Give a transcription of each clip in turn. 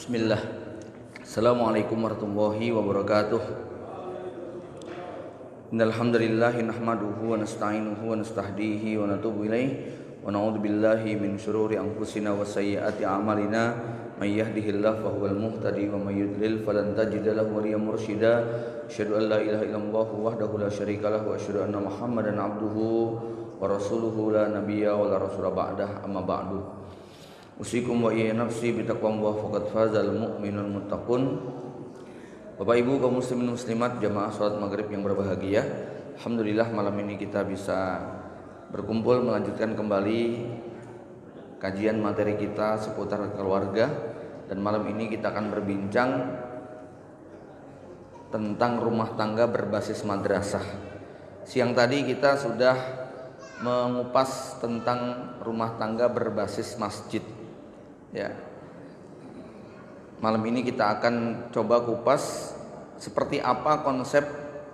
Bismillah. Assalamualaikum warahmatullahi wabarakatuh. Innal hamdalillah nahmaduhu wa nasta'inuhu wa nastahdihi wa natubu ilaih wa na'udzu billahi min syururi anfusina wa sayyiati a'malina may yahdihillahu fahuwal muhtadi wa may yudlil falan tajida lahu waliyan mursyida. Asyhadu an la ilaha illallah wahdahu la syarika lahu wa asyhadu anna Muhammadan abduhu wa rasuluhu la nabiyya wa la rasula ba'dah, amma ba'du. Usikum wa iya nafsi bitaqwallah faqad fazal mu'minun muttaqun. Bapak Ibu kaum muslimin muslimat jamaah salat maghrib yang berbahagia, alhamdulillah malam ini kita bisa berkumpul melanjutkan kembali kajian materi kita seputar keluarga. Dan malam ini kita akan berbincang tentang rumah tangga berbasis madrasah. Siang tadi kita sudah mengupas tentang rumah tangga berbasis masjid. Ya. Malam ini kita akan coba kupas seperti apa konsep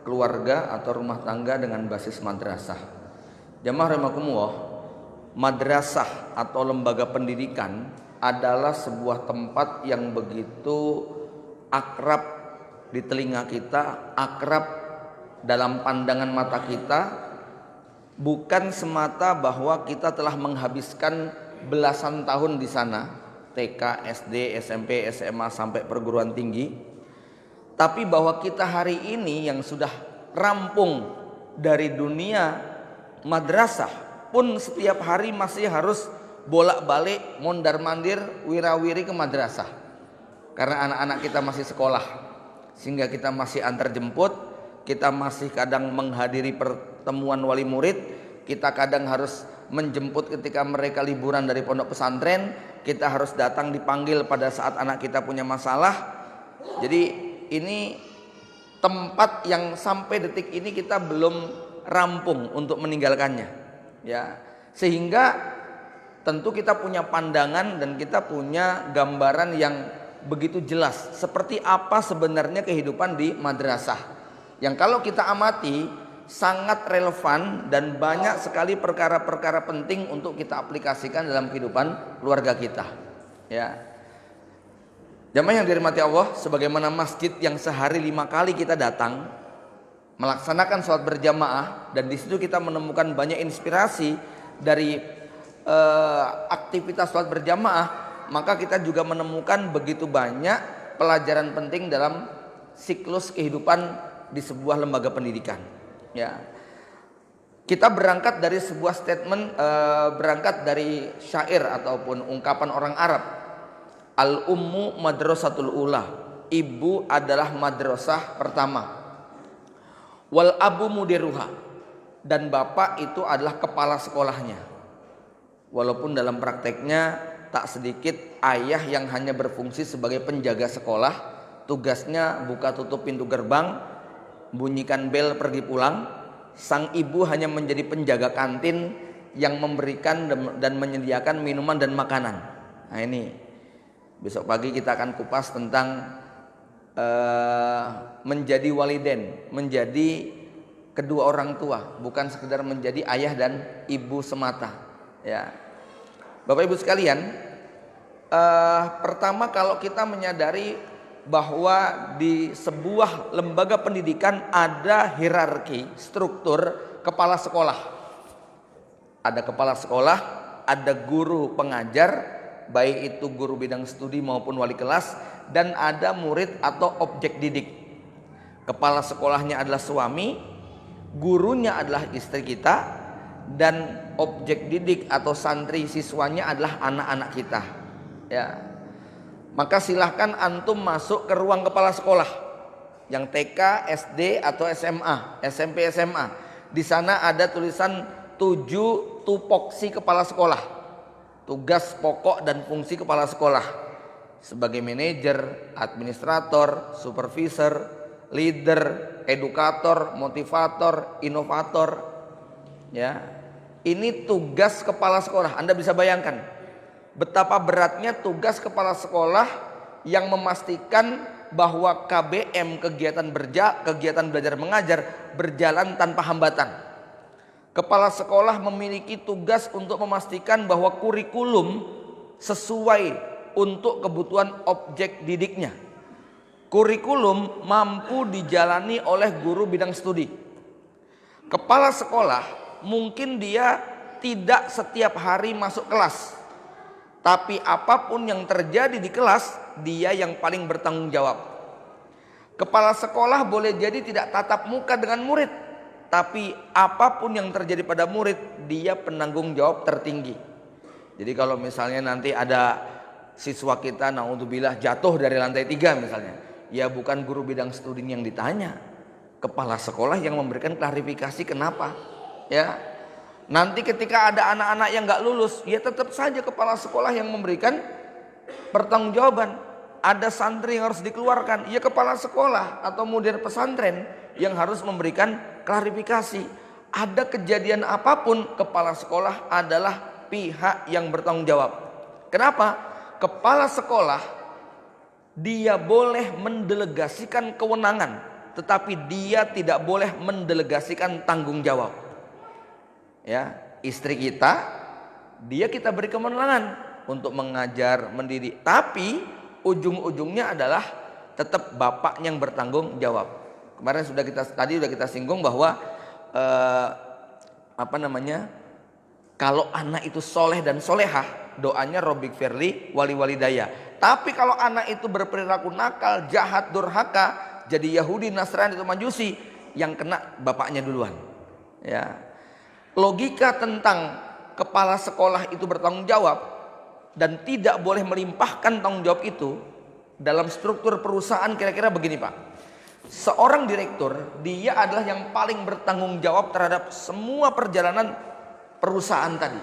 keluarga atau rumah tangga dengan basis madrasah. Jamaah rahimakumullah, madrasah atau lembaga pendidikan adalah sebuah tempat yang begitu akrab di telinga kita, akrab dalam pandangan mata kita, bukan semata bahwa kita telah menghabiskan belasan tahun di sana, TK, SD, SMP, SMA sampai perguruan tinggi, tapi bahwa kita hari ini yang sudah rampung dari dunia madrasah pun setiap hari masih harus bolak-balik mondar-mandir wirawiri ke madrasah karena anak-anak kita masih sekolah, sehingga kita masih antar jemput, kita masih kadang menghadiri pertemuan wali murid, kita kadang harus menjemput ketika mereka liburan dari pondok pesantren, kita harus datang dipanggil pada saat anak kita punya masalah. Jadi ini tempat yang sampai detik ini kita belum rampung untuk meninggalkannya, ya. Sehingga tentu kita punya pandangan dan kita punya gambaran yang begitu jelas seperti apa sebenarnya kehidupan di madrasah, yang kalau kita amati sangat relevan dan banyak sekali perkara-perkara penting untuk kita aplikasikan dalam kehidupan keluarga kita, ya. Jamaah yang dirahmati Allah, sebagaimana masjid yang sehari 5 kali kita datang melaksanakan sholat berjamaah, dan di situ kita menemukan banyak inspirasi dari aktivitas sholat berjamaah, maka kita juga menemukan begitu banyak pelajaran penting dalam siklus kehidupan di sebuah lembaga pendidikan. Ya, kita berangkat dari sebuah statement, berangkat dari syair ataupun ungkapan orang Arab, al-ummu madrasatul ula, ibu adalah madrasah pertama, wal abu mudiruha, dan bapak itu adalah kepala sekolahnya. Walaupun dalam prakteknya tak sedikit ayah yang hanya berfungsi sebagai penjaga sekolah, tugasnya buka tutup pintu gerbang, bunyikan bel pergi pulang. Sang ibu hanya menjadi penjaga kantin yang memberikan dan menyediakan minuman dan makanan. Nah ini besok pagi kita akan kupas tentang menjadi waliden, menjadi kedua orang tua, bukan sekedar menjadi ayah dan ibu semata, ya. Bapak Ibu sekalian, pertama kalau kita menyadari bahwa di sebuah lembaga pendidikan ada hierarki, struktur kepala sekolah. Ada kepala sekolah, ada guru pengajar, baik itu guru bidang studi maupun wali kelas, dan ada murid atau objek didik. Kepala sekolahnya adalah suami, gurunya adalah istri kita, dan objek didik atau santri siswanya adalah anak-anak kita, ya. Maka silahkan antum masuk ke ruang kepala sekolah yang TK, SD atau SMA, SMP, SMA. Di sana ada tulisan 7 tupoksi kepala sekolah, tugas pokok dan fungsi kepala sekolah sebagai manajer, administrator, supervisor, leader, edukator, motivator, inovator, ya. Ini tugas kepala sekolah. Anda bisa bayangkan betapa beratnya tugas kepala sekolah yang memastikan bahwa KBM, kegiatan belajar mengajar, berjalan tanpa hambatan. Kepala sekolah memiliki tugas untuk memastikan bahwa kurikulum sesuai untuk kebutuhan objek didiknya. Kurikulum mampu dijalani oleh guru bidang studi. Kepala sekolah mungkin dia tidak setiap hari masuk kelas, tapi apapun yang terjadi di kelas, dia yang paling bertanggung jawab. Kepala sekolah boleh jadi tidak tatap muka dengan murid, tapi apapun yang terjadi pada murid, dia penanggung jawab tertinggi. Jadi kalau misalnya nanti ada siswa kita naudzubillah jatuh dari lantai 3 misalnya, ya bukan guru bidang studi yang ditanya, kepala sekolah yang memberikan klarifikasi kenapa. Ya, nanti ketika ada anak-anak yang nggak lulus, ya tetap saja kepala sekolah yang memberikan pertanggungjawaban. Ada santri yang harus dikeluarkan, ya kepala sekolah atau mudir pesantren yang harus memberikan klarifikasi. Ada kejadian apapun, kepala sekolah adalah pihak yang bertanggung jawab. Kenapa? Kepala sekolah dia boleh mendelegasikan kewenangan, tetapi dia tidak boleh mendelegasikan tanggung jawab. Ya, istri kita, kita beri kewenangan untuk mengajar, mendidik, tapi ujung-ujungnya adalah tetap bapak yang bertanggung jawab. Kemarin sudah kita singgung bahwa kalau anak itu soleh dan solehah, doanya Robbik Firli wali walidaya. Tapi kalau anak itu berperilaku nakal, jahat, durhaka, jadi Yahudi, Nasrani atau Majusi, yang kena bapaknya duluan. Ya, logika tentang kepala sekolah itu bertanggung jawab dan tidak boleh melimpahkan tanggung jawab itu dalam struktur perusahaan kira-kira begini Pak. Seorang direktur, dia adalah yang paling bertanggung jawab terhadap semua perjalanan perusahaan tadi.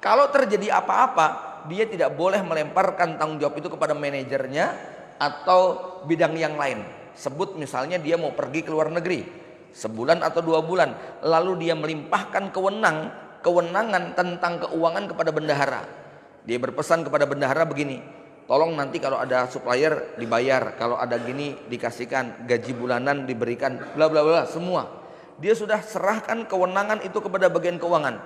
Kalau terjadi apa-apa, dia tidak boleh melemparkan tanggung jawab itu kepada manajernya atau bidang yang lain. Sebut misalnya dia mau pergi ke luar negeri sebulan atau 2 bulan, lalu dia melimpahkan kewenangan tentang keuangan kepada bendahara. Dia berpesan kepada bendahara begini, tolong nanti kalau ada supplier dibayar, kalau ada gini dikasihkan, gaji bulanan diberikan, bla bla bla, semua. Dia sudah serahkan kewenangan itu kepada bagian keuangan.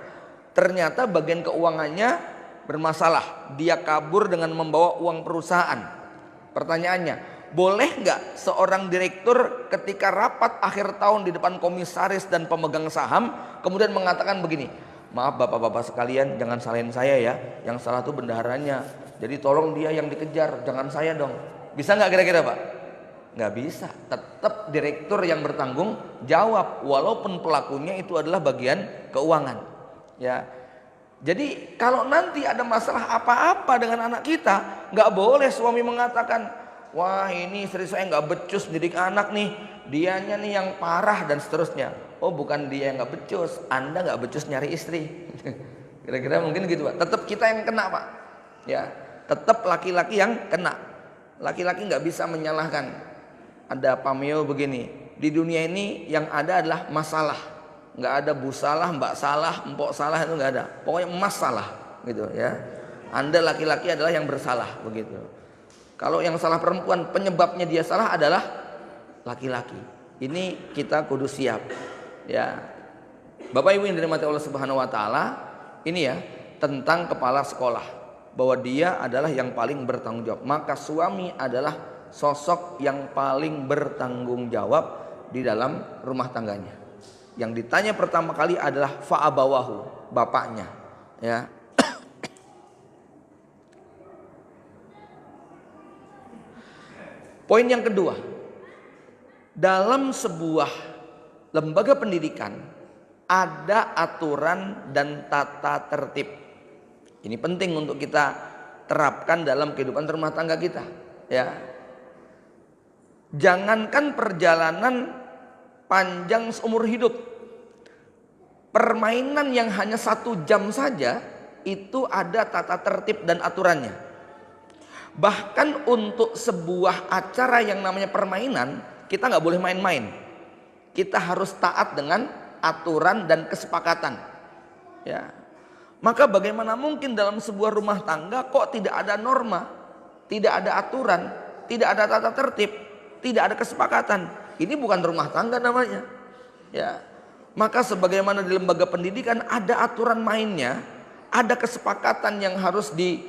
Ternyata bagian keuangannya bermasalah, dia kabur dengan membawa uang perusahaan. Pertanyaannya, boleh nggak seorang direktur ketika rapat akhir tahun di depan komisaris dan pemegang saham kemudian mengatakan begini, maaf bapak-bapak sekalian, jangan salahin saya ya, yang salah tuh bendaharanya, jadi tolong dia yang dikejar, jangan saya dong. Bisa nggak kira-kira Pak? Nggak bisa. Tetap direktur yang bertanggung jawab, walaupun pelakunya itu adalah bagian keuangan. Ya, jadi kalau nanti ada masalah apa-apa dengan anak kita, nggak boleh suami mengatakan, wah ini istri saya nggak becus didik anak nih, dianya nih yang parah dan seterusnya. Oh bukan dia yang nggak becus, Anda nggak becus nyari istri. Kira-kira mungkin gitu Pak. Tetap kita yang kena Pak. Ya, tetap laki-laki yang kena. Laki-laki nggak bisa menyalahkan. Ada pameo begini, di dunia ini yang ada adalah masalah. Nggak ada bu salah, mbak salah, empok salah, itu nggak ada. Pokoknya emas salah, gitu ya. Anda laki-laki adalah yang bersalah, begitu. Kalau yang salah perempuan, penyebabnya dia salah adalah laki-laki. Ini kita kudu siap. Ya, Bapak Ibu yang dirahmati Allah Subhanahu Wa Taala, ini ya tentang kepala sekolah, bahwa dia adalah yang paling bertanggung jawab. Maka suami adalah sosok yang paling bertanggung jawab di dalam rumah tangganya. Yang ditanya pertama kali adalah fa'abawahu, bapaknya. Ya. Poin yang kedua, dalam sebuah lembaga pendidikan ada aturan dan tata tertib. Ini penting untuk kita terapkan dalam kehidupan rumah tangga kita. Ya, jangankan perjalanan panjang seumur hidup, permainan yang hanya 1 jam saja itu ada tata tertib dan aturannya. Bahkan untuk sebuah acara yang namanya permainan, kita nggak boleh main-main. Kita harus taat dengan aturan dan kesepakatan. Ya, maka bagaimana mungkin dalam sebuah rumah tangga kok tidak ada norma, tidak ada aturan, tidak ada tata tertib, tidak ada kesepakatan? Ini bukan rumah tangga namanya. Ya, maka sebagaimana di lembaga pendidikan ada aturan mainnya, ada kesepakatan yang harus di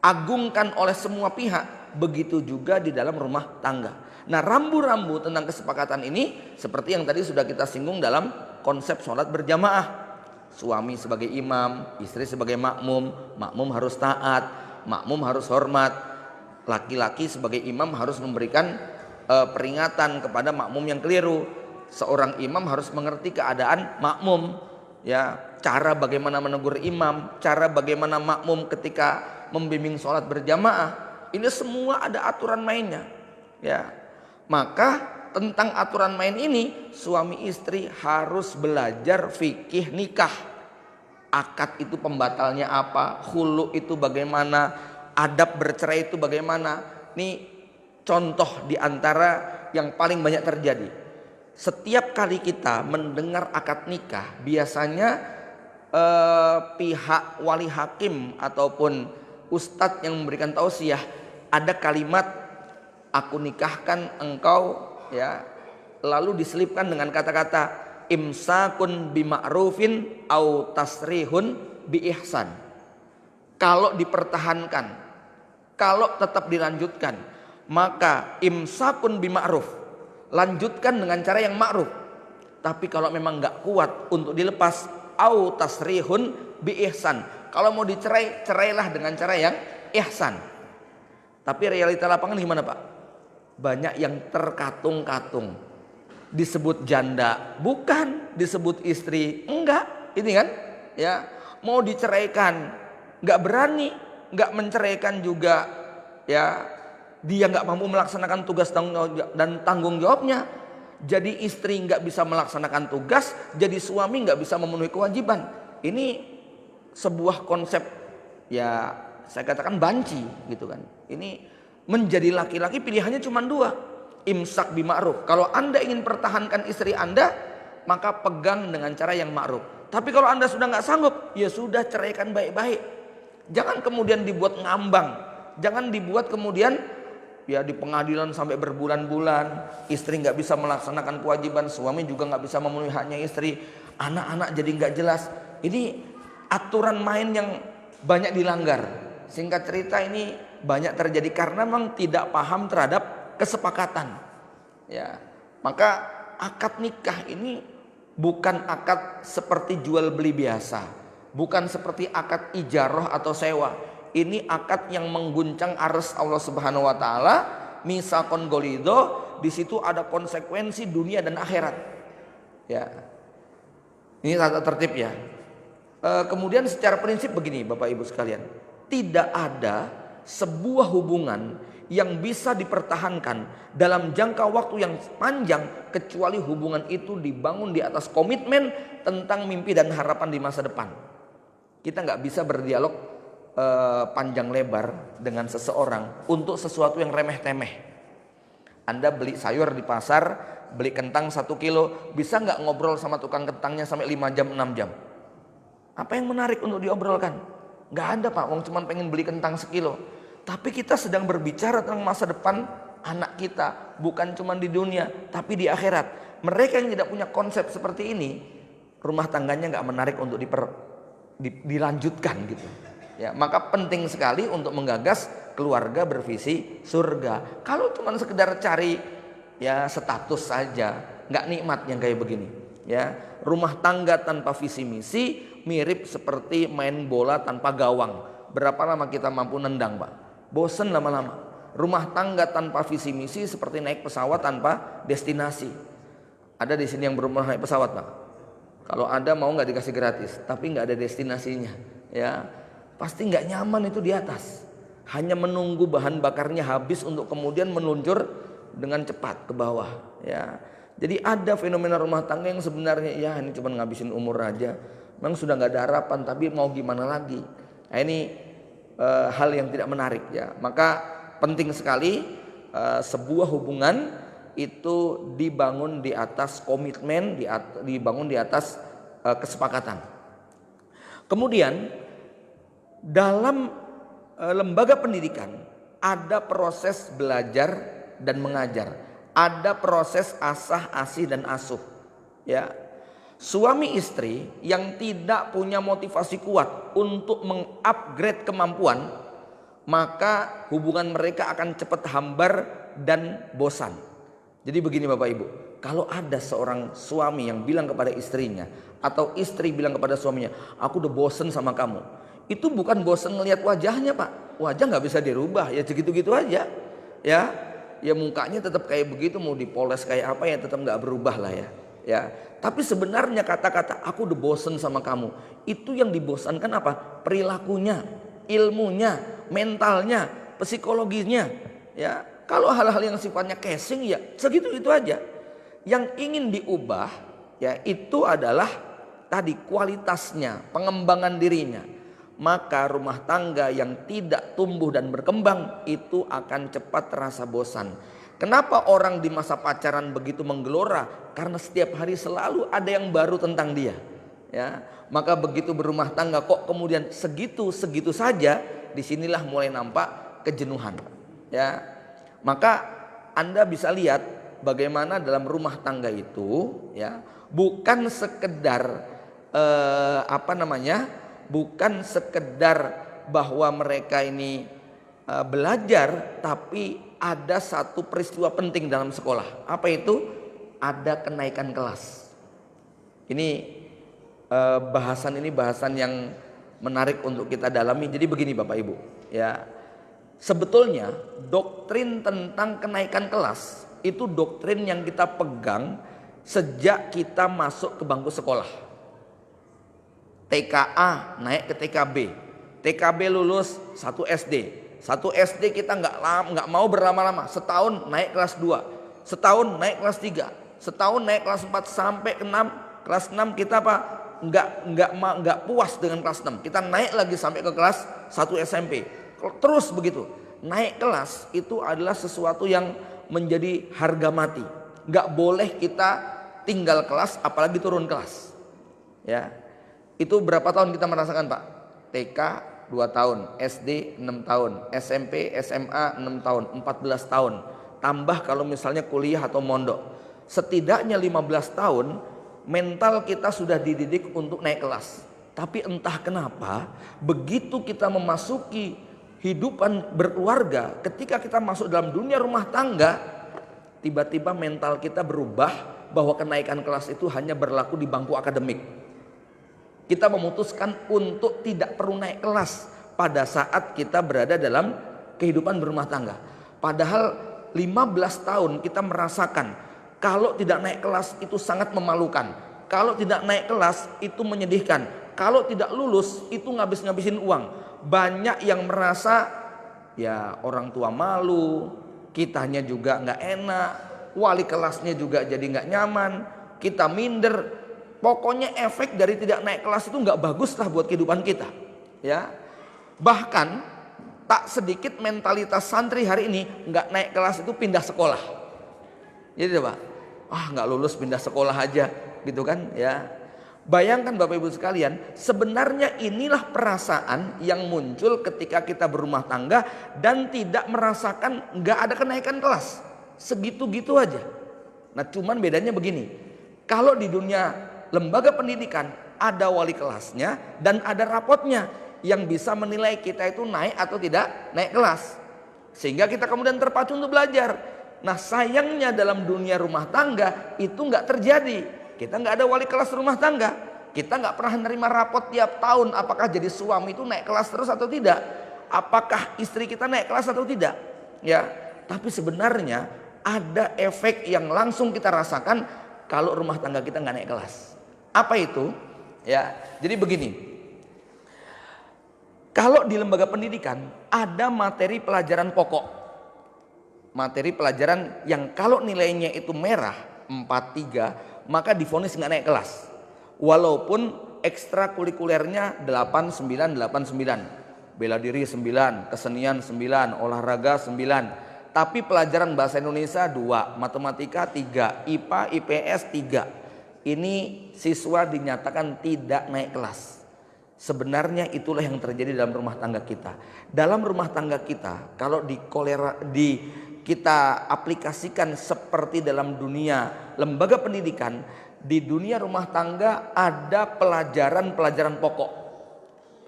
diagungkan oleh semua pihak, begitu juga di dalam rumah tangga. Nah, rambu-rambu tentang kesepakatan ini seperti yang tadi sudah kita singgung dalam konsep sholat berjamaah. Suami sebagai imam, istri sebagai makmum, makmum harus taat, makmum harus hormat. Laki-laki sebagai imam harus memberikan peringatan kepada makmum yang keliru. Seorang imam harus mengerti keadaan makmum, ya, cara bagaimana menegur imam, cara bagaimana makmum ketika membimbing sholat berjamaah. Ini semua ada aturan mainnya, ya. Maka tentang aturan main ini suami istri harus belajar fikih nikah. Akad itu pembatalnya apa, khulu itu bagaimana, adab bercerai itu bagaimana. Ini contoh diantara yang paling banyak terjadi. Setiap kali kita mendengar akad nikah, biasanya pihak wali hakim ataupun ustadz yang memberikan tausiah ada kalimat aku nikahkan engkau, ya, lalu diselipkan dengan kata-kata imsakun bima'rufin au tasrihun bi ihsan. Kalau dipertahankan, kalau tetap dilanjutkan, maka imsakun bima'ruf, lanjutkan dengan cara yang ma'ruf. Tapi kalau memang nggak kuat untuk dilepas, au tasrihun bi ihsan, kalau mau dicerai, cerailah dengan cara yang ihsan. Tapi realita lapangan gimana, Pak? Banyak yang terkatung-katung. Disebut janda bukan, disebut istri enggak, ini kan, ya, mau diceraikan enggak berani, enggak menceraikan juga, ya, dia enggak mampu melaksanakan tugas dan tanggung jawabnya. Jadi istri enggak bisa melaksanakan tugas, jadi suami enggak bisa memenuhi kewajiban. Ini sebuah konsep, ya, saya katakan banci gitu kan. Ini menjadi laki-laki pilihannya cuma dua, imsak bima'ruf. Kalau Anda ingin pertahankan istri Anda, maka pegang dengan cara yang ma'ruf. Tapi kalau Anda sudah nggak sanggup, ya sudah, ceraikan baik-baik. Jangan kemudian dibuat ngambang, jangan dibuat kemudian ya di pengadilan sampai berbulan-bulan, istri nggak bisa melaksanakan kewajiban, suami juga nggak bisa memenuhi haknya istri, anak-anak jadi nggak jelas. Ini aturan main yang banyak dilanggar. Singkat cerita ini banyak terjadi karena memang tidak paham terhadap kesepakatan, ya. Maka akad nikah ini bukan akad seperti jual beli biasa, bukan seperti akad ijarah atau sewa. Ini akad yang mengguncang arsy Allah Subhanahu wa taala, misakon golido. Di situ ada konsekuensi dunia dan akhirat, ya. Ini tata tertib, ya. Kemudian secara prinsip begini, Bapak Ibu sekalian, tidak ada sebuah hubungan yang bisa dipertahankan dalam jangka waktu yang panjang kecuali hubungan itu dibangun di atas komitmen tentang mimpi dan harapan di masa depan. Kita nggak bisa berdialog panjang lebar dengan seseorang untuk sesuatu yang remeh-temeh. Anda beli sayur di pasar, beli kentang 1 kilo, bisa nggak ngobrol sama tukang kentangnya sampai 5 jam 6 jam? Apa yang menarik untuk diobrolkan? Nggak ada, Pak. Wong cuman pengen beli kentang 1 kilo. Tapi kita sedang berbicara tentang masa depan anak kita, bukan cuma di dunia, tapi di akhirat. Mereka yang tidak punya konsep seperti ini, rumah tangganya nggak menarik untuk dilanjutkan gitu. Ya, maka penting sekali untuk menggagas keluarga bervisi surga. Kalau cuma sekedar cari ya status saja, nggak nikmat yang kayak begini. Ya, rumah tangga tanpa visi misi mirip seperti main bola tanpa gawang. Berapa lama kita mampu nendang, Pak? Bosen lama-lama. Rumah tangga tanpa visi misi seperti naik pesawat tanpa destinasi. Ada di sini yang belum naik pesawat, Pak? Kalau ada mau nggak dikasih gratis, tapi nggak ada destinasinya, ya pasti nggak nyaman itu di atas. Hanya menunggu bahan bakarnya habis untuk kemudian meluncur dengan cepat ke bawah, ya. Jadi ada fenomena rumah tangga yang sebenarnya ya ini cuma ngabisin umur aja. Memang sudah nggak ada harapan, tapi mau gimana lagi? Nah, ini hal yang tidak menarik, ya. Maka penting sekali sebuah hubungan itu dibangun di atas komitmen, dibangun di atas kesepakatan. Kemudian dalam lembaga pendidikan ada proses belajar dan mengajar, ada proses asah asih dan asuh, ya. Suami istri yang tidak punya motivasi kuat untuk mengupgrade kemampuan, maka hubungan mereka akan cepat hambar dan bosan. Jadi begini Bapak Ibu, kalau ada seorang suami yang bilang kepada istrinya, atau istri bilang kepada suaminya, aku udah bosen sama kamu, itu bukan bosen ngelihat wajahnya Pak. Wajah nggak bisa dirubah, ya segitu-gitu aja. Ya mukanya tetap kayak begitu, mau dipoles kayak apa ya tetap nggak berubah lah ya. Tapi sebenarnya kata-kata aku udah bosen sama kamu, itu yang dibosankan apa? Perilakunya, ilmunya, mentalnya, psikologinya. Ya, kalau hal-hal yang sifatnya casing ya segitu-gitu aja. Yang ingin diubah ya itu adalah tadi kualitasnya, pengembangan dirinya. Maka rumah tangga yang tidak tumbuh dan berkembang itu akan cepat terasa bosan. Kenapa orang di masa pacaran begitu menggelora? Karena setiap hari selalu ada yang baru tentang dia. Ya, maka begitu berumah tangga kok kemudian segitu saja, disinilah mulai nampak kejenuhan. Ya, maka Anda bisa lihat bagaimana dalam rumah tangga itu, ya, bukan sekedar bukan sekedar bahwa mereka ini belajar, tapi ada satu peristiwa penting dalam sekolah. Apa itu? Ada kenaikan kelas. Ini bahasan yang menarik untuk kita dalami. Jadi begini Bapak Ibu, ya. Sebetulnya doktrin tentang kenaikan kelas itu doktrin yang kita pegang sejak kita masuk ke bangku sekolah. TKA naik ke TKB, TKB lulus 1 SD, 1 SD kita nggak mau berlama-lama, setahun naik kelas 2, setahun naik kelas 3, setahun naik kelas 4 sampai ke 6. Kelas 6 kita nggak puas dengan kelas 6, kita naik lagi sampai ke kelas 1 SMP. Terus begitu. Naik kelas itu adalah sesuatu yang menjadi harga mati. Nggak boleh kita tinggal kelas, apalagi turun kelas. Ya, itu berapa tahun kita merasakan Pak? TK 2 tahun, SD 6 tahun, SMP, SMA 6 tahun, 14 tahun. Tambah kalau misalnya kuliah atau mondok. Setidaknya 15 tahun mental kita sudah dididik untuk naik kelas. Tapi entah kenapa begitu kita memasuki hidupan berkeluarga, ketika kita masuk dalam dunia rumah tangga, tiba-tiba mental kita berubah bahwa kenaikan kelas itu hanya berlaku di bangku akademik. Kita memutuskan untuk tidak perlu naik kelas pada saat kita berada dalam kehidupan berumah tangga. Padahal 15 tahun kita merasakan kalau tidak naik kelas itu sangat memalukan. Kalau tidak naik kelas itu menyedihkan. Kalau tidak lulus itu ngabis-ngabisin uang. Banyak yang merasa ya orang tua malu, kitanya juga nggak enak, wali kelasnya juga jadi nggak nyaman, kita minder. Pokoknya efek dari tidak naik kelas itu nggak bagus lah buat kehidupan kita. Ya, bahkan tak sedikit mentalitas santri hari ini nggak naik kelas itu pindah sekolah. Jadi Pak, nggak lulus pindah sekolah aja, gitu kan? Ya. Bayangkan Bapak Ibu sekalian, sebenarnya inilah perasaan yang muncul ketika kita berumah tangga dan tidak merasakan nggak ada kenaikan kelas, segitu-gitu aja. Nah cuman bedanya begini, kalau di dunia lembaga pendidikan ada wali kelasnya dan ada rapotnya yang bisa menilai kita itu naik atau tidak naik kelas, sehingga kita kemudian terpacu untuk belajar. Nah sayangnya dalam dunia rumah tangga itu nggak terjadi. Kita nggak ada wali kelas rumah tangga. Kita nggak pernah menerima rapot tiap tahun apakah jadi suami itu naik kelas terus atau tidak, apakah istri kita naik kelas atau tidak. Ya, tapi sebenarnya ada efek yang langsung kita rasakan kalau rumah tangga kita nggak naik kelas. Apa itu? Ya, jadi begini. Kalau di lembaga pendidikan ada materi pelajaran pokok, materi pelajaran yang kalau nilainya itu merah 4,3 maka divonis nggak naik kelas. Walaupun ekstrakurikulernya 8,9, 8,9, bela diri 9, kesenian 9, olahraga 9, tapi pelajaran bahasa Indonesia 2, matematika 3, IPA, IPS 3. Ini siswa dinyatakan tidak naik kelas. Sebenarnya itulah yang terjadi dalam rumah tangga kita. Dalam rumah tangga kita, kalau kita aplikasikan seperti dalam dunia lembaga pendidikan, di dunia rumah tangga ada pelajaran pokok.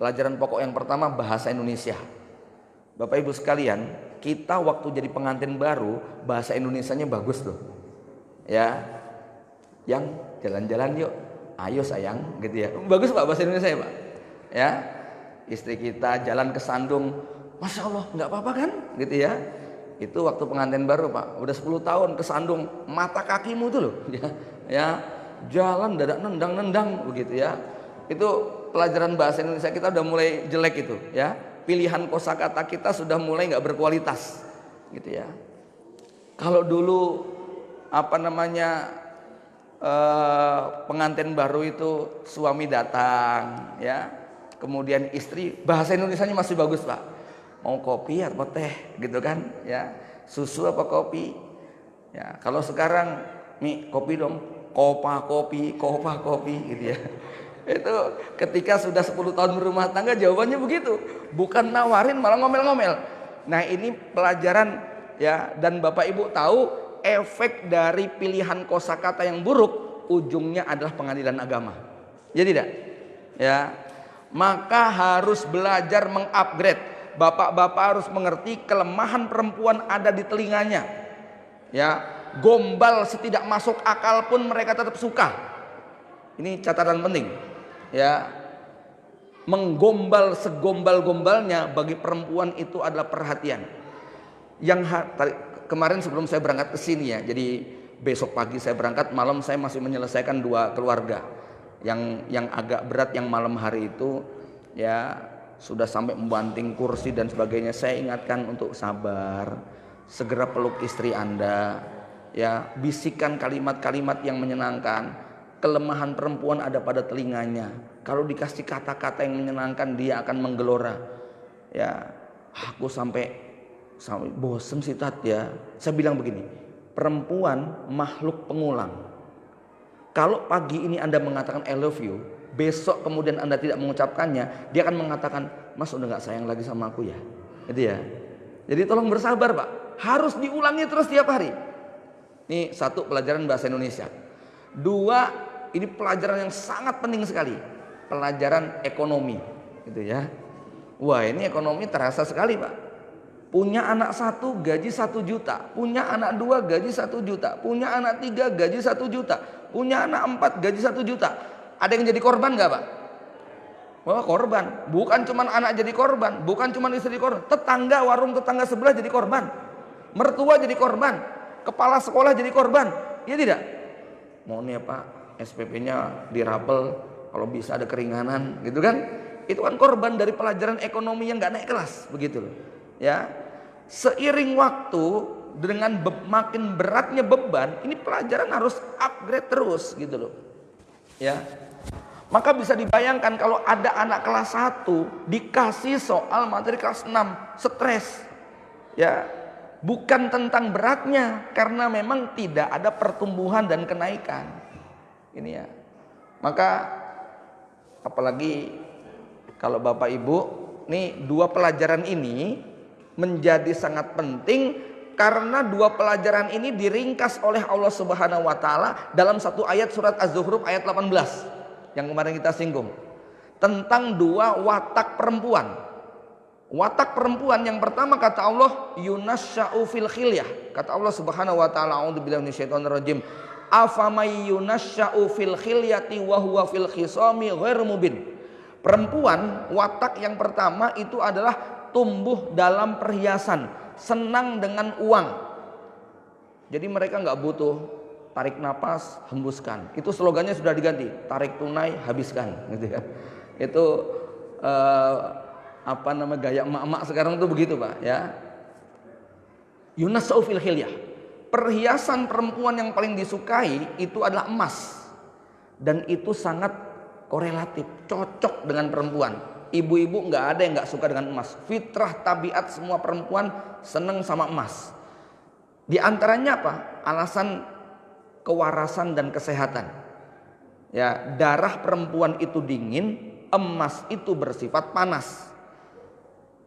Pelajaran pokok yang pertama bahasa Indonesia. Bapak Ibu sekalian, kita waktu jadi pengantin baru bahasa Indonesianya bagus tuh. Ya. Yang jalan-jalan yuk. Ayo sayang, gitu ya. Bagus Pak bahasa Indonesia ya Pak. Ya. Istri kita jalan ke Sandung, Masya Allah, nggak apa-apa kan? Gitu ya. Itu waktu pengantin baru Pak. Udah 10 tahun ke Sandung, mata kakimu tuh loh. Ya. Jalan dadak nendang-nendang begitu ya. Itu pelajaran bahasa Indonesia kita udah mulai jelek itu ya. Pilihan kosakata kita sudah mulai nggak berkualitas gitu ya. Kalau dulu pengantin baru itu suami datang ya, kemudian istri bahasa Indonesianya masih bagus Pak. Mau kopi atau teh gitu kan ya, susu apa kopi ya. Kalau sekarang nih kopi dong, kopa kopi gitu ya. Itu ketika sudah 10 tahun berumah tangga jawabannya begitu, bukan nawarin malah ngomel-ngomel. Nah ini pelajaran ya, dan Bapak Ibu tahu efek dari pilihan kosakata yang buruk ujungnya adalah pengadilan agama. Ya tidak? Ya. Maka harus belajar mengupgrade. Bapak-bapak harus mengerti kelemahan perempuan ada di telinganya. Ya, gombal setidak masuk akal pun mereka tetap suka. Ini catatan penting. Ya, menggombal segombal-gombalnya bagi perempuan itu adalah perhatian. Kemarin sebelum saya berangkat ke sini ya, jadi besok pagi saya berangkat, malam saya masih menyelesaikan 2 keluarga. Yang agak berat yang malam hari itu ya sudah sampai membanting kursi dan sebagainya. Saya ingatkan untuk sabar, segera peluk istri Anda, ya bisikan kalimat-kalimat yang menyenangkan. Kelemahan perempuan ada pada telinganya. Kalau dikasih kata-kata yang menyenangkan dia akan menggelora. Ya, aku sampai bosen sih Tat ya. Saya bilang begini, perempuan makhluk pengulang. Kalau pagi ini Anda mengatakan I love you, besok kemudian Anda tidak mengucapkannya, dia akan mengatakan, Mas udah gak sayang lagi sama aku ya. Gitu ya. Jadi tolong bersabar Pak. Harus diulangi terus tiap hari. Ini 1 pelajaran bahasa Indonesia. 2, ini pelajaran yang sangat penting sekali, pelajaran ekonomi, gitu ya. Wah ini ekonomi terasa sekali Pak. Punya anak 1 gaji 1 juta, punya anak 2 gaji 1 juta, punya anak 3 gaji 1 juta, punya anak 4 gaji 1 juta. Ada yang jadi korban nggak Pak? Wah korban. Bukan cuma anak jadi korban, bukan cuma istri korban, tetangga warung tetangga sebelah jadi korban, mertua jadi korban, kepala sekolah jadi korban. Ya tidak? Mohon ya Pak, SPP-nya dirapel, kalau bisa ada keringanan gitu kan. Itu kan korban dari pelajaran ekonomi yang gak naik kelas begitu loh. Ya. Seiring waktu dengan makin beratnya beban, ini pelajaran harus upgrade terus gitu loh. Ya. Maka bisa dibayangkan kalau ada anak kelas 1 dikasih soal materi kelas 6, stres. Ya. Bukan tentang beratnya, karena memang tidak ada pertumbuhan dan kenaikan. Ini ya. Maka apalagi kalau Bapak Ibu, nih 2 pelajaran ini menjadi sangat penting karena 2 pelajaran ini diringkas oleh Allah Subhanahu wa taala dalam 1 ayat surat Az-Zukhruf ayat 18 yang kemarin kita singgung. Tentang 2 watak perempuan. Watak perempuan yang pertama kata Allah yunasya'u fil khilyah. Kata Allah Subhanahu wa taala, a'udzubillahi minasyaitonir rajim. Afamay yunasya'u fil khilyati wa huwa fil khisami ghairu mubin. Perempuan watak yang pertama itu adalah tumbuh dalam perhiasan, senang dengan uang. Jadi mereka nggak butuh tarik napas, hembuskan. Itu slogannya sudah diganti, tarik tunai, habiskan gitu kan. Itu gaya emak-emak sekarang tuh begitu Pak ya. Yunasya'u fil khilyah. Perhiasan perempuan yang paling disukai itu adalah emas. Dan itu sangat korelatif, cocok dengan perempuan. Ibu-ibu nggak ada yang nggak suka dengan emas. Fitrah tabiat semua perempuan seneng sama emas. Di antaranya apa? Alasan kewarasan dan kesehatan. Ya, darah perempuan itu dingin, emas itu bersifat panas.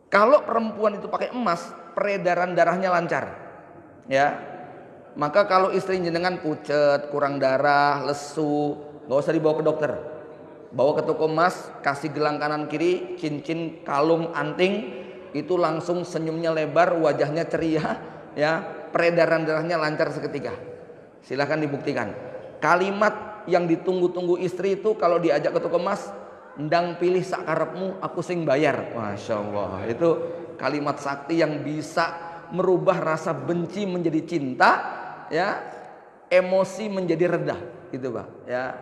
Kalau perempuan itu pakai emas, peredaran darahnya lancar. Ya. Maka kalau istri jenengan pucet, kurang darah, lesu, nggak usah dibawa ke dokter. Bawa ke toko emas, kasih gelang kanan kiri, cincin, kalung, anting, itu langsung senyumnya lebar, wajahnya ceria, ya, peredaran darahnya lancar seketika. Silahkan dibuktikan. Kalimat yang ditunggu-tunggu istri itu kalau diajak ke toko emas, ndang pilih sakarepmu, aku sing bayar. Masya Allah, itu kalimat sakti yang bisa merubah rasa benci menjadi cinta, ya, emosi menjadi reda, gitu Pak. Ya,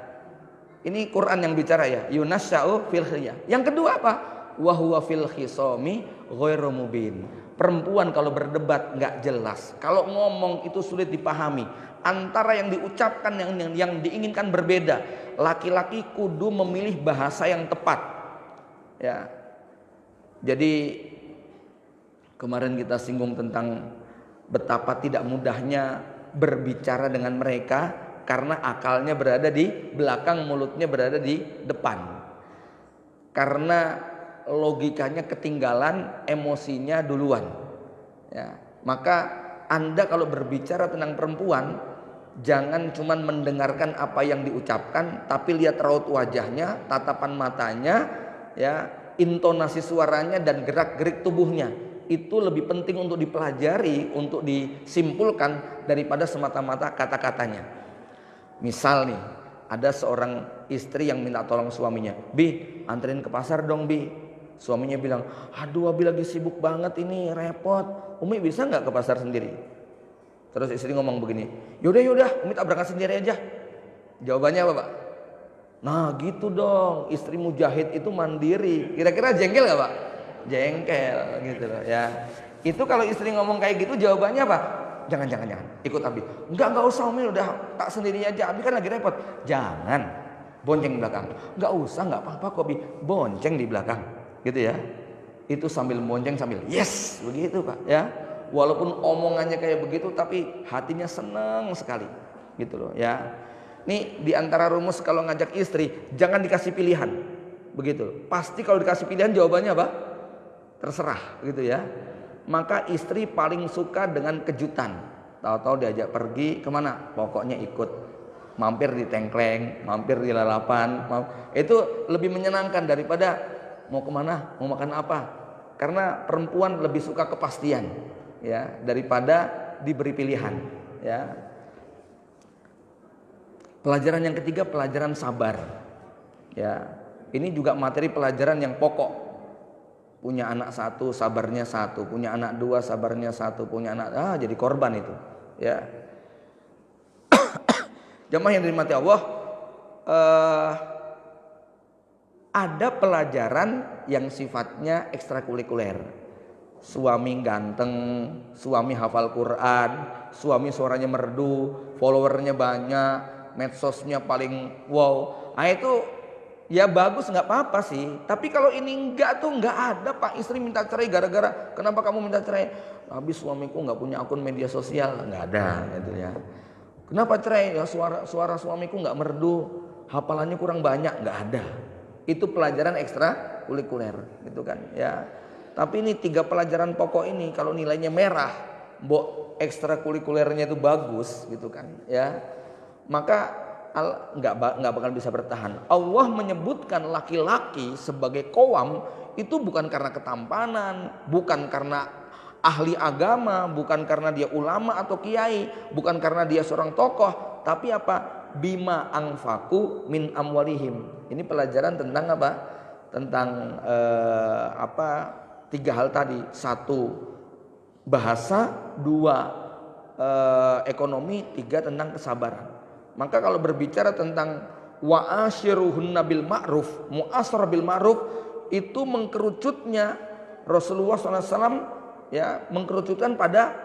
ini Quran yang bicara ya. Yunasya'u fil khiyah. Yang kedua apa? Wa huwa fil khisami ghairu mubin. Perempuan kalau berdebat nggak jelas, kalau ngomong itu sulit dipahami. Antara yang diucapkan yang diinginkan berbeda. Laki-laki kudu memilih bahasa yang tepat. Ya. Jadi kemarin kita singgung tentang betapa tidak mudahnya berbicara dengan mereka karena akalnya berada di belakang, mulutnya berada di depan. Karena logikanya ketinggalan, emosinya duluan. Ya, maka Anda kalau berbicara tentang perempuan, jangan cuma mendengarkan apa yang diucapkan, tapi lihat raut wajahnya, tatapan matanya, ya, intonasi suaranya dan gerak-gerik tubuhnya. Itu lebih penting untuk dipelajari, untuk disimpulkan daripada semata-mata kata-katanya. Misal nih, ada seorang istri yang minta tolong suaminya, "Bi, anterin ke pasar dong, Bi." Suaminya bilang, "Aduh, Abi lagi sibuk banget ini, repot. Umi bisa nggak ke pasar sendiri?" Terus istri ngomong begini, "Yaudah, Umi tak berangkat sendiri aja." Jawabannya apa Pak? Nah gitu dong, istri mujahid itu mandiri. Kira-kira jengkel nggak Pak? Jengkel gitu loh ya. Itu kalau istri ngomong kayak gitu jawabannya apa? Jangan, ikut Abi. Enggak usah Umi, udah tak sendiri aja, Abi kan lagi repot. Jangan, bonceng di belakang. Enggak usah, enggak apa-apa kok Abi, bonceng di belakang. Gitu ya. Itu sambil bonceng sambil yes, begitu Pak ya. Walaupun omongannya kayak begitu tapi hatinya senang sekali. Gitu loh ya. Nih di antara rumus kalau ngajak istri, jangan dikasih pilihan. Begitu. Pasti kalau dikasih pilihan jawabannya apa? Terserah gitu ya. Maka istri paling suka dengan kejutan. Tahu-tahu diajak pergi kemana? Pokoknya ikut. Mampir di tengkleng, mampir di lalapan. Itu lebih menyenangkan daripada mau kemana, mau makan apa. Karena perempuan lebih suka kepastian, ya, daripada diberi pilihan. Ya. Pelajaran yang ketiga, pelajaran sabar. Ya, ini juga materi pelajaran yang pokok. Punya anak satu, sabarnya satu. Punya anak dua, sabarnya satu. Punya anak, jadi korban itu. Ya. Jamaah yang dirahmati Allah, ada pelajaran yang sifatnya ekstrakurikuler. Suami ganteng, suami hafal Quran, suami suaranya merdu, followernya banyak, medsosnya paling wow. Nah itu ya bagus, nggak apa-apa sih. Tapi kalau ini enggak tuh nggak ada Pak. Istri minta cerai gara-gara kenapa kamu minta cerai? Habis suamiku nggak punya akun media sosial, nggak ada gitu ya. Kenapa cerai? Ya suara suamiku nggak merdu, hafalannya kurang banyak, nggak ada. Itu pelajaran ekstra kurikuler gitu kan ya. Tapi ini 3 pelajaran pokok ini kalau nilainya merah, mbok ekstra kurikulernya itu bagus gitu kan ya. Maka nggak bakal bisa bertahan. Allah menyebutkan laki-laki sebagai qawam itu bukan karena ketampanan, bukan karena ahli agama, bukan karena dia ulama atau kiai, bukan karena dia seorang tokoh, tapi apa? Bima angfaku min amwalihim. Ini pelajaran tentang apa? Tentang 3 hal tadi. 1 bahasa, 2 ekonomi, 3 tentang kesabaran. Maka kalau berbicara tentang wa'ashiruhunna bil ma'ruf, mu'asyarah bil ma'ruf, itu mengkerucutnya Rasulullah SAW ya, mengkerucutkan pada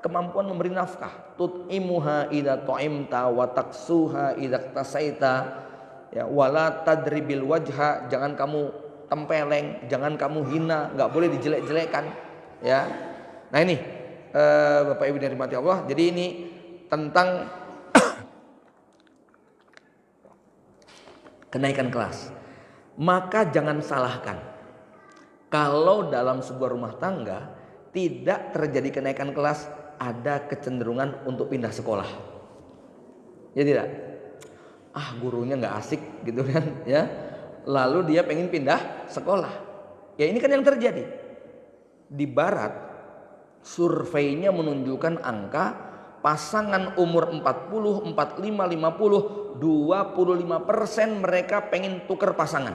kemampuan memberi nafkah. Tut'imuha idza ta'imta wa taksuha idza tasaita, ya, wala tadribil wajha, jangan kamu tempeleng, jangan kamu hina, nggak boleh dijelek-jelekan ya. Nah ini Bapak Ibu yang dirahmati Allah, jadi ini tentang kenaikan kelas. Maka jangan salahkan kalau dalam sebuah rumah tangga tidak terjadi kenaikan kelas, ada kecenderungan untuk pindah sekolah. Ya tidak? Gurunya nggak asik gitu kan ya. Lalu dia pengen pindah sekolah. Ya ini kan yang terjadi. di barat surveinya menunjukkan angka pasangan umur 40, 45, 50, 25% mereka pengen tuker pasangan.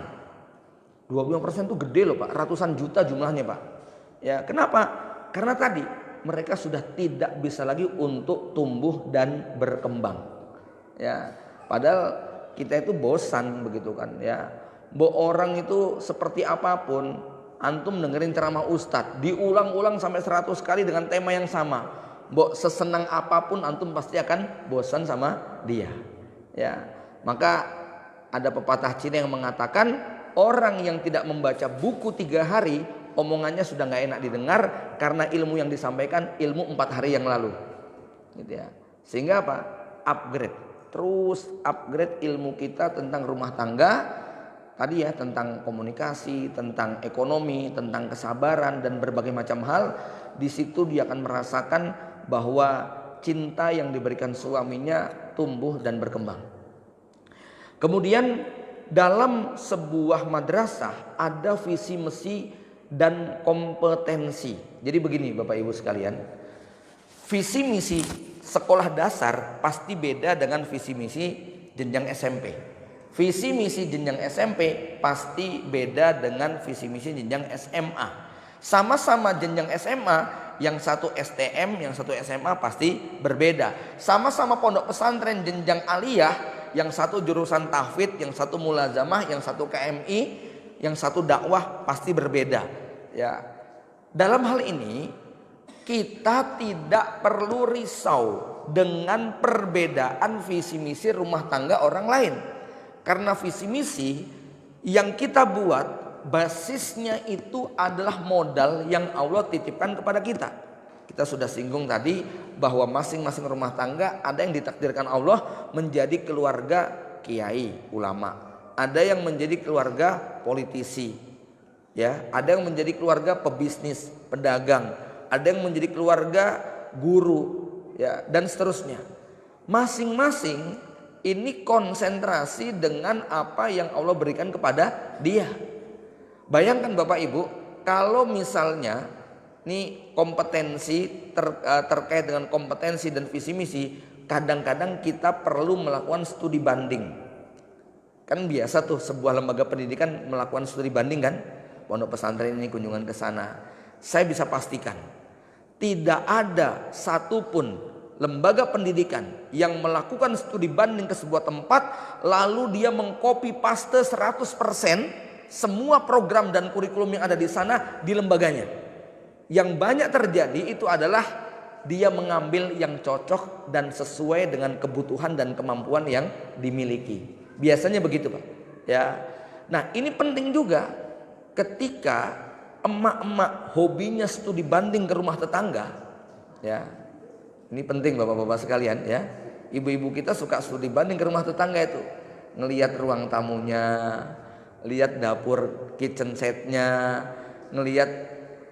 25% itu gede loh Pak, ratusan juta jumlahnya Pak. Ya, kenapa? Karena tadi mereka sudah tidak bisa lagi untuk tumbuh dan berkembang. Ya, padahal kita itu bosan begitu kan ya. Orang itu seperti apapun, antum dengerin ceramah ustadz diulang-ulang sampai 100 kali dengan tema yang sama. Sesenang apapun antum pasti akan bosan sama dia. Ya, maka ada pepatah Cina yang mengatakan orang yang tidak membaca buku 3 hari omongannya sudah nggak enak didengar karena ilmu yang disampaikan ilmu 4 hari yang lalu. Gitu ya. Sehingga apa? Upgrade. Terus upgrade ilmu kita tentang rumah tangga. Tadi ya, tentang komunikasi, tentang ekonomi, tentang kesabaran dan berbagai macam hal. Di situ dia akan merasakan bahwa cinta yang diberikan suaminya tumbuh dan berkembang. Kemudian dalam sebuah madrasah ada visi misi dan kompetensi. Jadi begini Bapak Ibu sekalian, visi misi sekolah dasar pasti beda dengan visi misi jenjang SMP. Visi misi jenjang SMP pasti beda dengan visi misi jenjang SMA. Sama-sama jenjang SMA, yang satu STM, yang satu SMA pasti berbeda. Sama-sama pondok pesantren jenjang aliyah, yang satu jurusan tahfidz, yang satu mulazamah, yang satu KMI, yang satu dakwah pasti berbeda. Ya, dalam hal ini kita tidak perlu risau dengan perbedaan visi misi rumah tangga orang lain. Karena visi misi yang kita buat basisnya itu adalah modal yang Allah titipkan kepada kita. Kita sudah singgung tadi bahwa masing-masing rumah tangga ada yang ditakdirkan Allah menjadi keluarga kiai, ulama. Ada yang menjadi keluarga politisi. Ya, ada yang menjadi keluarga pebisnis, pedagang. Ada yang menjadi keluarga guru, ya, dan seterusnya. Masing-masing ini konsentrasi dengan apa yang Allah berikan kepada dia. Bayangkan Bapak Ibu, kalau misalnya nih kompetensi terkait dengan kompetensi dan visi misi, kadang-kadang kita perlu melakukan studi banding. Kan biasa tuh sebuah lembaga pendidikan melakukan studi banding kan? Pondok pesantren ini kunjungan ke sana. Saya bisa pastikan tidak ada satupun lembaga pendidikan yang melakukan studi banding ke sebuah tempat lalu dia mengcopy paste 100% semua program dan kurikulum yang ada di sana di lembaganya. Yang banyak terjadi itu adalah dia mengambil yang cocok dan sesuai dengan kebutuhan dan kemampuan yang dimiliki. Biasanya begitu Pak. Ya. Nah, ini penting juga ketika emak-emak hobinya studi banding ke rumah tetangga. Ya. Ini penting Bapak-bapak sekalian ya. Ibu-ibu kita suka studi banding ke rumah tetangga itu. Ngelihat ruang tamunya, lihat dapur kitchen setnya, ngelihat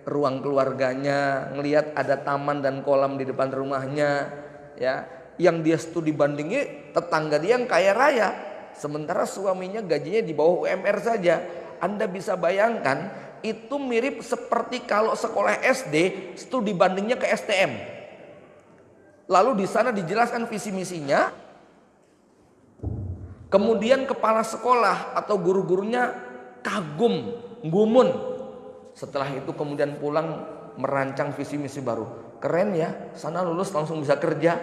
ruang keluarganya, ngelihat ada taman dan kolam di depan rumahnya, ya. Yang dia studi bandingnya tetangga dia yang kaya raya, sementara suaminya gajinya di bawah UMR saja. Anda bisa bayangkan itu mirip seperti kalau sekolah SD studi bandingnya ke STM. Lalu di sana dijelaskan visi misinya, kemudian kepala sekolah atau guru-gurunya kagum, gumun. Setelah itu kemudian pulang merancang visi misi baru. Keren ya, sana lulus langsung bisa kerja.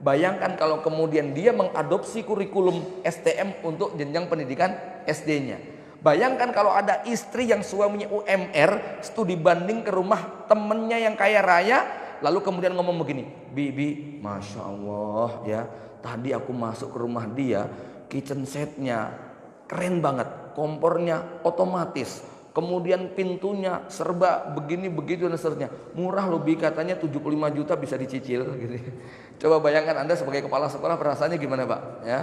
Bayangkan kalau kemudian dia mengadopsi kurikulum STM untuk jenjang pendidikan SD-nya. Bayangkan kalau ada istri yang suaminya UMR, studi banding ke rumah temennya yang kaya raya, lalu kemudian ngomong begini, Bibi, Masya Allah ya, tadi aku masuk ke rumah dia, kitchen setnya keren banget, kompornya otomatis, kemudian pintunya serba begini begitu dan seterusnya, murah loh Bi, katanya 75 juta bisa dicicil gitu. Coba bayangkan Anda sebagai kepala sekolah perasaannya gimana Pak ya.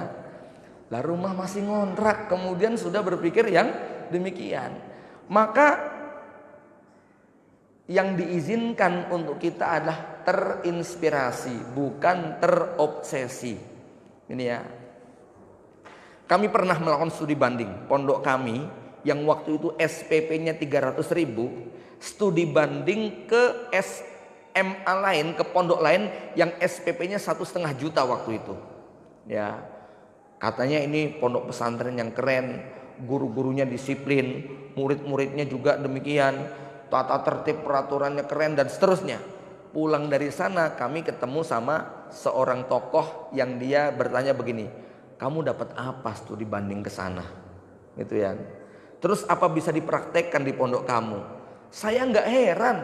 Lah rumah masih ngontrak, kemudian sudah berpikir yang demikian. Maka yang diizinkan untuk kita adalah terinspirasi, bukan terobsesi. Ini ya. Kami pernah melakukan studi banding. Pondok kami yang waktu itu SPP-nya 300.000 studi banding ke SMA lain, ke pondok lain yang SPP-nya 1,5 juta waktu itu. Ya, katanya ini pondok pesantren yang keren, guru-gurunya disiplin, murid-muridnya juga demikian, tata tertib peraturannya keren dan seterusnya. Pulang dari sana kami ketemu sama seorang tokoh yang dia bertanya begini, kamu dapat apa studi banding ke sana? Gitu ya. Terus apa bisa dipraktekkan di pondok kamu? Saya nggak heran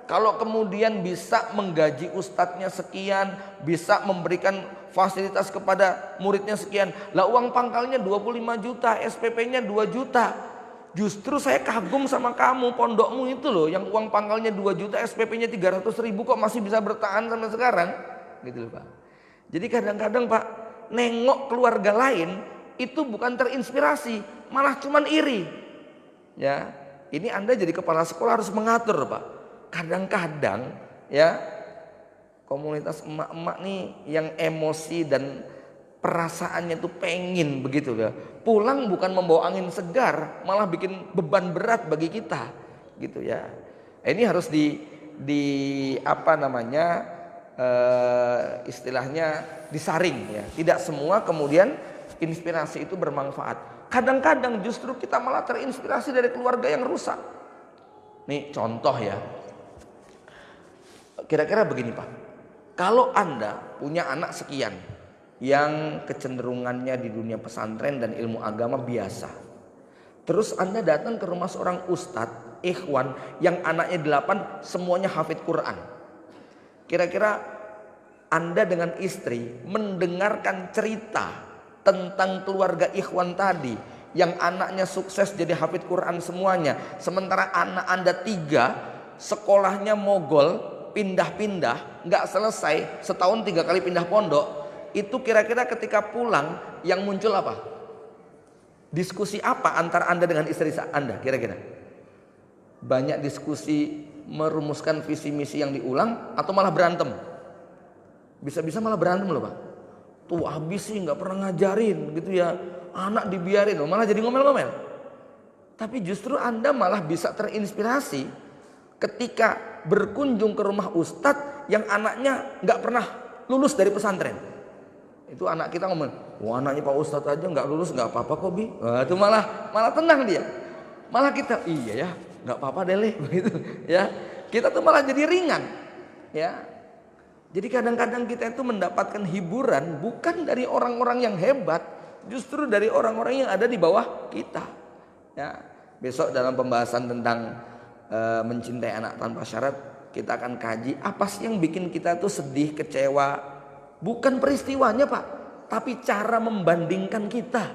kalau kemudian bisa menggaji ustadznya sekian, bisa memberikan fasilitas kepada muridnya sekian. Lah uang pangkalnya 25 juta, SPP-nya 2 juta. Justru saya kagum sama kamu, pondokmu itu loh, yang uang pangkalnya 2 juta, SPP-nya 300 ribu kok masih bisa bertahan sampai sekarang. Gitu loh Pak. Jadi kadang-kadang Pak, nengok keluarga lain itu bukan terinspirasi, malah cuman iri. Ya, ini Anda jadi kepala sekolah harus mengatur Pak. Kadang-kadang ya komunitas emak-emak nih yang emosi dan perasaannya tuh pengen begitu ya. Pulang bukan membawa angin segar, malah bikin beban berat bagi kita gitu ya. Ini harus di apa namanya istilahnya disaring ya. Tidak semua kemudian inspirasi itu bermanfaat. Kadang-kadang justru kita malah terinspirasi dari keluarga yang rusak. Nih contoh ya. Kira-kira begini Pak. Kalau Anda punya anak sekian yang kecenderungannya di dunia pesantren dan ilmu agama biasa. Terus Anda datang ke rumah seorang ustadz, ikhwan yang anaknya 8 semuanya hafid Quran. Kira-kira Anda dengan istri mendengarkan cerita tentang keluarga ikhwan tadi yang anaknya sukses jadi hafid Quran semuanya, sementara anak Anda 3 sekolahnya mogol, pindah-pindah, nggak selesai, setahun 3 kali pindah pondok. Itu kira-kira ketika pulang yang muncul apa? Diskusi apa antara Anda dengan istri Anda kira-kira? Banyak diskusi merumuskan visi misi yang diulang atau malah berantem? Bisa-bisa malah berantem loh Pak. Tuh habis sih nggak pernah ngajarin gitu ya. Anak dibiarin loh, malah jadi ngomel-ngomel. Tapi justru Anda malah bisa terinspirasi ketika berkunjung ke rumah ustadz yang anaknya nggak pernah lulus dari pesantren. Itu anak kita ngomong, wah anaknya Pak Ustadz aja nggak lulus nggak apa-apa kok Bi. Nah, itu malah tenang dia. Malah kita iya ya nggak apa-apa deh begitu ya. Kita tuh malah jadi ringan ya. Jadi kadang-kadang kita itu mendapatkan hiburan bukan dari orang-orang yang hebat, justru dari orang-orang yang ada di bawah kita. Ya, besok dalam pembahasan tentang mencintai anak tanpa syarat kita akan kaji apa sih yang bikin kita tuh sedih, kecewa. Bukan peristiwanya Pak, tapi cara membandingkan kita.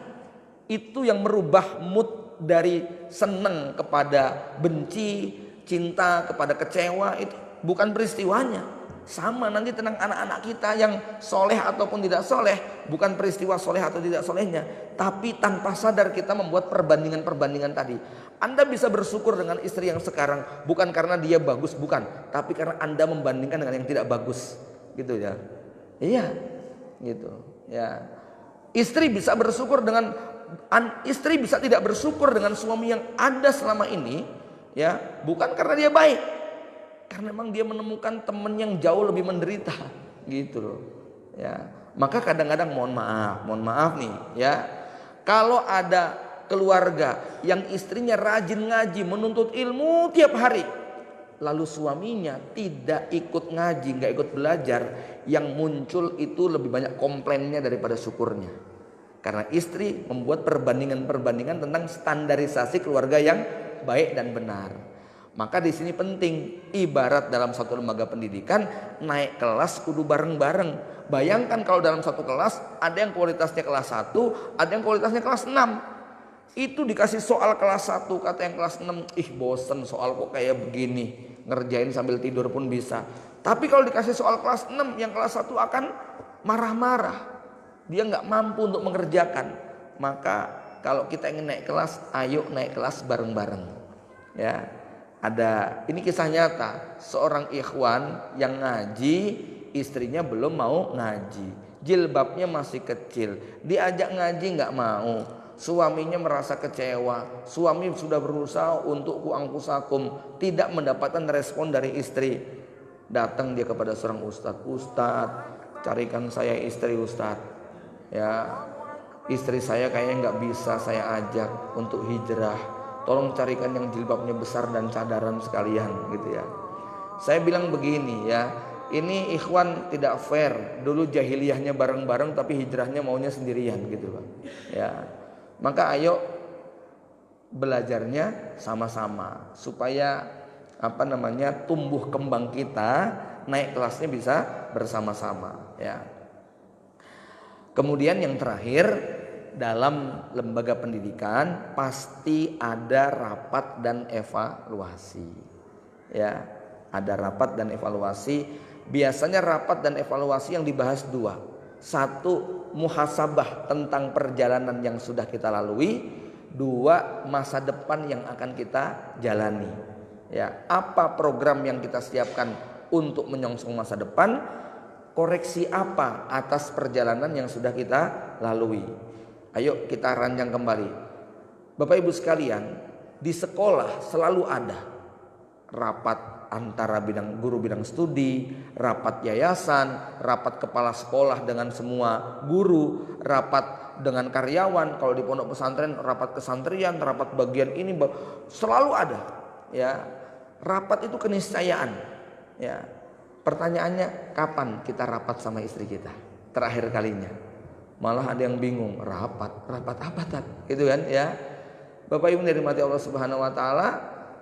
Itu yang merubah mood dari seneng kepada benci, cinta kepada kecewa. Itu bukan peristiwanya. Sama nanti tentang anak-anak kita yang soleh ataupun tidak soleh. Bukan peristiwa soleh atau tidak solehnya, tapi tanpa sadar kita membuat perbandingan-perbandingan tadi. Anda bisa bersyukur dengan istri yang sekarang bukan karena dia bagus, bukan, tapi karena Anda membandingkan dengan yang tidak bagus. Gitu ya. Iya, gitu. Ya, istri bisa bersyukur dengan istri bisa tidak bersyukur dengan suami yang ada selama ini, ya, bukan karena dia baik, karena memang dia menemukan teman yang jauh lebih menderita, gitu loh. Ya, maka kadang-kadang mohon maaf nih, ya, kalau ada keluarga yang istrinya rajin ngaji, menuntut ilmu tiap hari, lalu suaminya tidak ikut ngaji, nggak ikut belajar, yang muncul itu lebih banyak komplainnya daripada syukurnya. Karena istri membuat perbandingan-perbandingan tentang standarisasi keluarga yang baik dan benar. Maka di sini penting, ibarat dalam satu lembaga pendidikan naik kelas kudu bareng-bareng. Bayangkan kalau dalam satu kelas ada yang kualitasnya kelas 1, ada yang kualitasnya kelas 6. Itu dikasih soal kelas 1, kata yang kelas 6, ih bosen soal kok kayak begini, ngerjain sambil tidur pun bisa. Tapi kalau dikasih soal kelas 6, yang kelas 1 akan marah-marah. Dia nggak mampu untuk mengerjakan. Maka kalau kita ingin naik kelas, ayo naik kelas bareng-bareng. Ya, ada ini kisah nyata, seorang ikhwan yang ngaji, istrinya belum mau ngaji, jilbabnya masih kecil, diajak ngaji nggak mau. suaminya merasa kecewa, suami sudah berusaha untuk kuangkusakum, tidak mendapatkan respon dari istri. Datang dia kepada seorang ustadz, "Ustadz, carikan saya istri Ustadz. Ya, istri saya kayaknya nggak bisa saya ajak untuk hijrah. Tolong carikan yang jilbabnya besar dan cadaran sekalian," gitu ya. Saya bilang begini ya, ini ikhwan tidak fair. Dulu jahiliyahnya bareng-bareng tapi hijrahnya maunya sendirian gitu Pak. Ya. Maka ayo belajarnya sama-sama supaya tumbuh kembang kita naik kelasnya bisa bersama-sama ya. Kemudian yang terakhir, dalam lembaga pendidikan pasti ada rapat dan evaluasi ya. Ada rapat dan evaluasi. Biasanya rapat dan evaluasi yang dibahas dua. Satu, muhasabah tentang perjalanan yang sudah kita lalui. Dua, masa depan yang akan kita jalani. Ya, apa program yang kita siapkan untuk menyongsong masa depan? Koreksi apa atas perjalanan yang sudah kita lalui? Ayo kita rancang kembali. Bapak Ibu sekalian, di sekolah selalu ada rapat antara guru bidang studi, rapat yayasan, rapat kepala sekolah dengan semua guru, rapat dengan karyawan. Kalau di pondok pesantren, rapat kesantrian, rapat bagian ini selalu ada. Ya, rapat itu keniscayaan. Ya, pertanyaannya kapan kita rapat sama istri kita? Terakhir kalinya. Malah ada yang bingung, rapat apa tak? Gitu kan ya. Bapak Ibu dari mati Allah Subhanahu wa taala,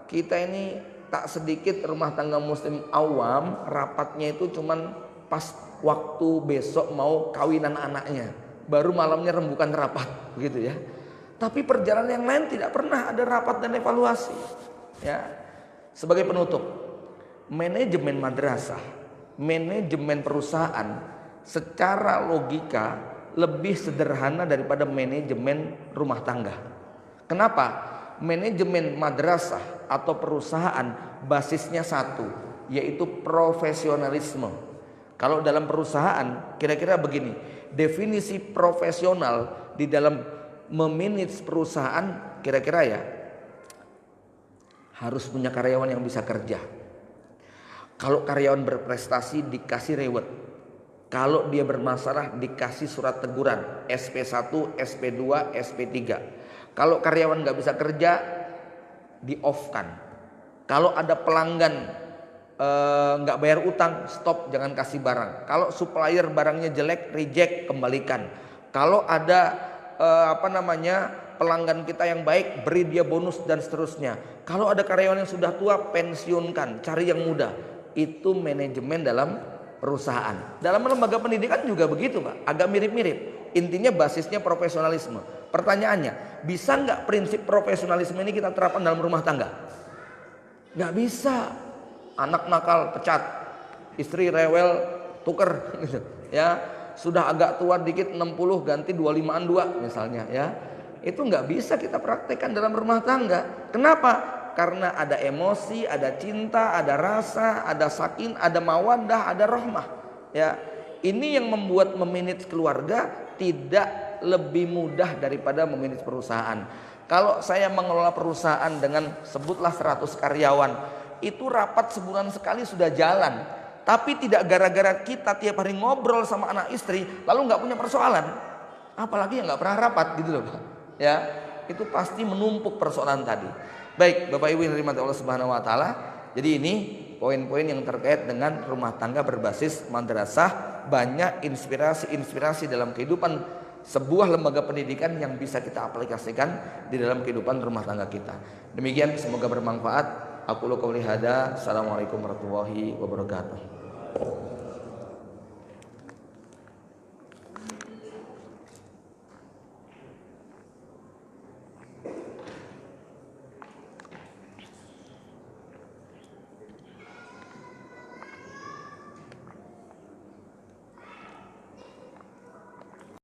kita ini tak sedikit rumah tangga muslim awam rapatnya itu cuman pas waktu besok mau kawinan anaknya, baru malamnya rembukan rapat begitu ya. Tapi perjalanan yang lain tidak pernah ada rapat dan evaluasi ya. Sebagai penutup, manajemen madrasah, manajemen perusahaan secara logika lebih sederhana daripada manajemen rumah tangga. Kenapa? Manajemen madrasah atau perusahaan basisnya satu, yaitu profesionalisme. Kalau dalam perusahaan kira-kira begini, definisi profesional di dalam memanage perusahaan kira-kira ya, harus punya karyawan yang bisa kerja. Kalau karyawan berprestasi dikasih reward, kalau dia bermasalah dikasih surat teguran SP1, SP2, SP3. Kalau karyawan gak bisa kerja di off kan. Kalau ada pelanggan gak bayar utang, stop, jangan kasih barang. Kalau supplier barangnya jelek, reject, kembalikan. Kalau ada pelanggan kita yang baik, beri dia bonus dan seterusnya. Kalau ada karyawan yang sudah tua, pensiunkan, cari yang muda. Itu manajemen dalam perusahaan. Dalam lembaga pendidikan juga begitu Pak, agak mirip-mirip. Intinya basisnya profesionalisme. Pertanyaannya, bisa nggak prinsip profesionalisme ini kita terapkan dalam rumah tangga? Nggak bisa. Anak nakal pecat, istri rewel tuker, gitu. Ya, sudah agak tua dikit 60 ganti 25an 2 misalnya ya. Itu nggak bisa kita praktekkan dalam rumah tangga. Kenapa? Karena ada emosi, ada cinta, ada rasa, ada sakin, ada mawaddah, ada rahmah. Ya, ini yang membuat memanage keluarga tidak lebih mudah daripada memanage perusahaan. Kalau saya mengelola perusahaan dengan sebutlah 100 karyawan, itu rapat sebulan sekali sudah jalan. Tapi tidak gara-gara kita tiap hari ngobrol sama anak istri lalu nggak punya persoalan. Apalagi yang nggak pernah rapat gitu loh Pak. Ya, itu pasti menumpuk persoalan tadi. Baik, Bapak Ibu yang dirahmati Allah Subhanahu wa taala. Jadi ini poin-poin yang terkait dengan rumah tangga berbasis madrasah. Banyak inspirasi-inspirasi dalam kehidupan sebuah lembaga pendidikan yang bisa kita aplikasikan di dalam kehidupan rumah tangga kita. Demikian, semoga bermanfaat. Aku qouli hadza. Assalamualaikum warahmatullahi wabarakatuh.